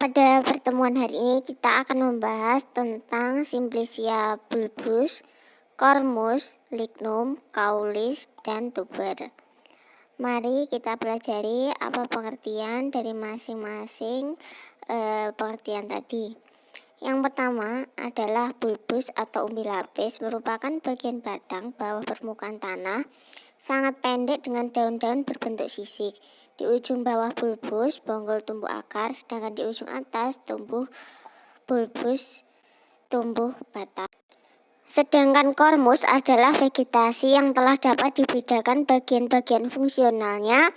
Pada pertemuan hari ini kita akan membahas tentang Simplicia bulbus, Cormus, Lignum, Caulis, dan Tuber. Mari kita pelajari apa pengertian dari masing-masing pengertian tadi. Yang pertama adalah bulbus atau umbi lapis, merupakan bagian batang bawah permukaan tanah, sangat pendek dengan daun-daun berbentuk sisik. Di ujung bawah bulbus, bonggol tumbuh akar, sedangkan di ujung atas bulbus tumbuh batang. Sedangkan kormus adalah vegetasi yang telah dapat dibedakan bagian-bagian fungsionalnya,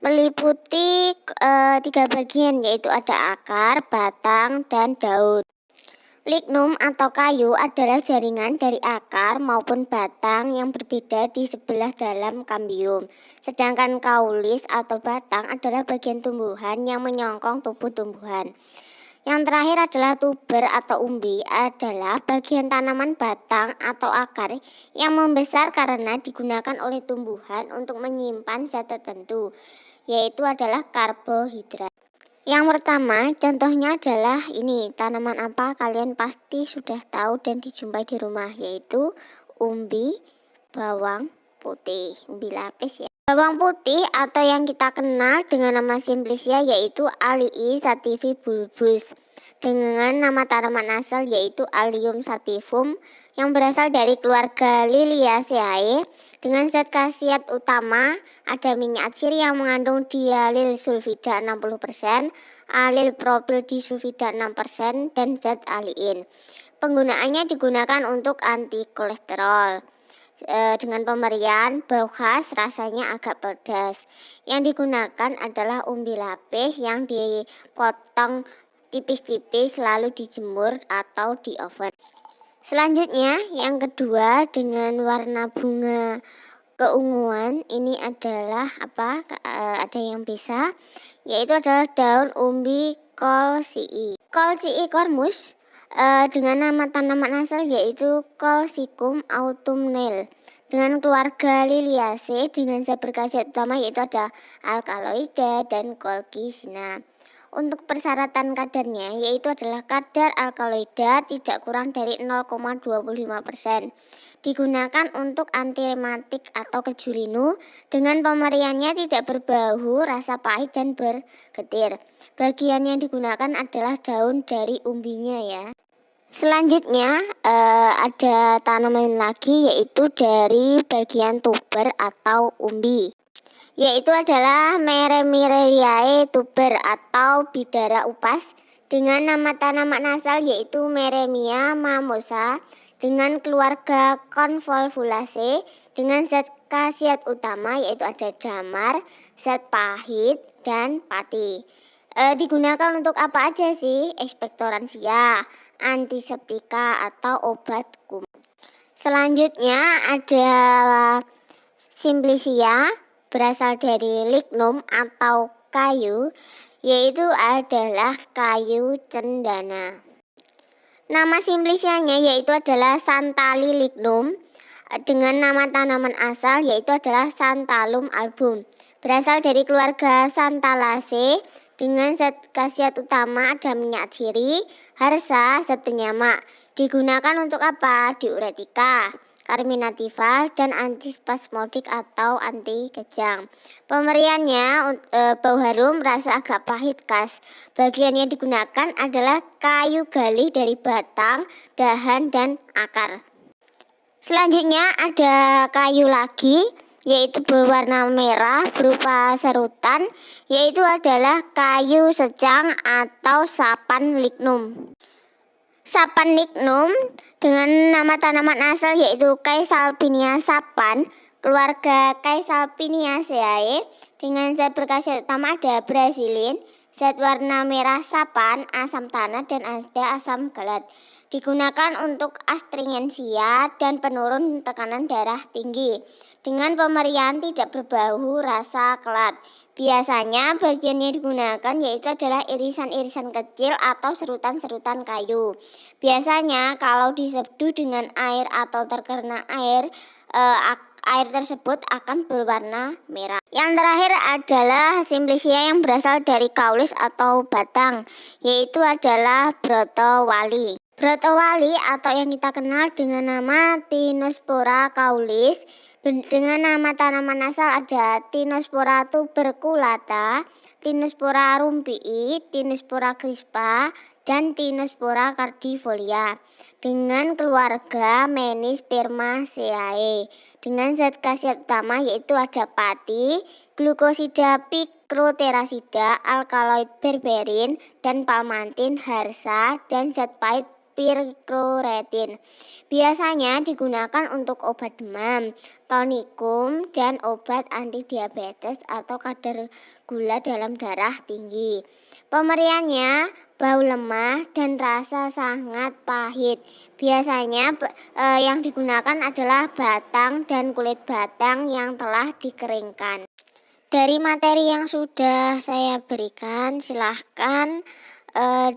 meliputi 3 bagian, yaitu ada akar, batang, dan daun. Lignum atau kayu adalah jaringan dari akar maupun batang yang berbeda di sebelah dalam kambium. Sedangkan kaulis atau batang adalah bagian tumbuhan yang menyongkong tubuh tumbuhan. Yang terakhir adalah tuber atau umbi, adalah bagian tanaman batang atau akar yang membesar karena digunakan oleh tumbuhan untuk menyimpan zat tertentu, yaitu adalah karbohidrat. Yang pertama, contohnya adalah ini, tanaman apa kalian pasti sudah tahu dan dijumpai di rumah, yaitu umbi bawang putih, umbi lapis ya. Bawang putih atau yang kita kenal dengan nama Simplicia yaitu Alii sativum bulbus, dengan nama tanaman asal yaitu Allium sativum yang berasal dari keluarga Liliaceae. Dengan zat khasiat utama ada minyak atsiri yang mengandung dialil sulfida 60%, alil propil disulfida 6%, dan zat aliin. Penggunaannya digunakan untuk anti kolesterol. Dengan pemberian bau khas, rasanya agak pedas. Yang digunakan adalah umbi lapis yang dipotong tipis-tipis lalu dijemur atau di oven. Selanjutnya yang kedua, dengan warna bunga keunguan, ini adalah apa? Ada yang bisa, yaitu adalah daun umbi Colchicum. Colchicum cormus dengan nama tanaman asal yaitu Colchicum autumnale, dengan keluarga Liliaceae, dengan zat berkhasiat utama yaitu ada alkaloida dan colchicina. Untuk persyaratan kadarnya yaitu adalah kadar alkaloida tidak kurang dari 0,25%. Digunakan untuk anti rematik atau keju linu. Dengan pemberiannya tidak berbau, rasa pahit dan bergetir. Bagian yang digunakan adalah daun dari umbinya ya. Selanjutnya ada tanaman lagi yaitu dari bagian tuber atau umbi, yaitu adalah Meremyriaceae tuber atau bidara upas, dengan nama tanaman asal yaitu Meremia mamosa, dengan keluarga Convolvulaceae, dengan zat khasiat utama yaitu ada damar, zat pahit, dan pati. Digunakan untuk apa aja sih? Ekspektoransia, antiseptika, atau obat kuman. Selanjutnya ada Simplicia, berasal dari lignum atau kayu, yaitu adalah kayu cendana. Nama Simplicianya yaitu adalah Santalli lignum, dengan nama tanaman asal yaitu adalah Santalum album, berasal dari keluarga Santalaceae, dengan zat khasiat utama ada minyak atsiri, harsa, zat penyamak. Digunakan untuk apa? Diuretika, karminativa, dan antispasmodik atau anti kejang. Pemberiannya bau harum, rasa agak pahit khas. Bagian yang digunakan adalah kayu gali dari batang, dahan, dan akar. Selanjutnya ada kayu lagi, yaitu berwarna merah berupa serutan, yaitu adalah kayu secang atau sapan lignum. Sapan lignum dengan nama tanaman asal yaitu Caesalpinia sapan, keluarga Caesalpiniaceae, dengan zat berkhasiat utama ada brasilin, zat warna merah sapan, asam tanah, dan ada asam galat. Digunakan untuk astringensia dan penurun tekanan darah tinggi. Dengan pemberian tidak berbau, rasa kelat. Biasanya bagian yang digunakan yaitu adalah irisan-irisan kecil atau serutan-serutan kayu. Biasanya kalau diseduh dengan air atau terkena air, air tersebut akan berwarna merah. Yang terakhir adalah Simplicia yang berasal dari kaulis atau batang, yaitu adalah Brotowali. Brotowali atau yang kita kenal dengan nama Tinospora kaulis, dengan nama tanaman asal ada Tinospora tuberculata, Tinospora rumpii, Tinospora crispa, dan Tinospora cardifolia, dengan keluarga Menispermaceae, dengan zat khasiat utama yaitu ada pati, glukosida pikroterasida, alkaloid berberin, dan palmatin, harsa, dan zat pahit pirkloretin. Biasanya digunakan untuk obat demam, tonikum, dan obat anti diabetes atau kadar gula dalam darah tinggi. Pemberiannya bau lemah dan rasa sangat pahit. Biasanya yang digunakan adalah batang dan kulit batang yang telah dikeringkan. Dari materi yang sudah saya berikan, silahkan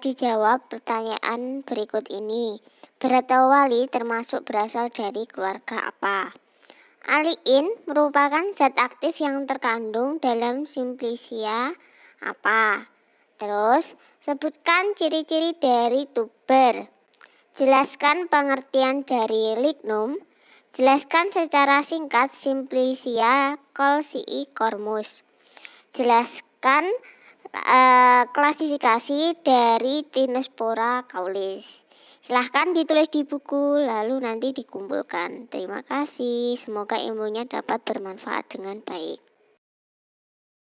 dijawab pertanyaan berikut ini. Brotowali termasuk berasal dari keluarga apa? Aliin merupakan zat aktif yang terkandung dalam Simplicia apa? Terus, sebutkan ciri-ciri dari tuber. Jelaskan pengertian dari lignum. Jelaskan secara singkat Simplicia colchicormus. Jelaskan klasifikasi dari Tinospora kaulis. Silahkan ditulis di buku lalu nanti dikumpulkan. Terima kasih, semoga ilmunya dapat bermanfaat dengan baik.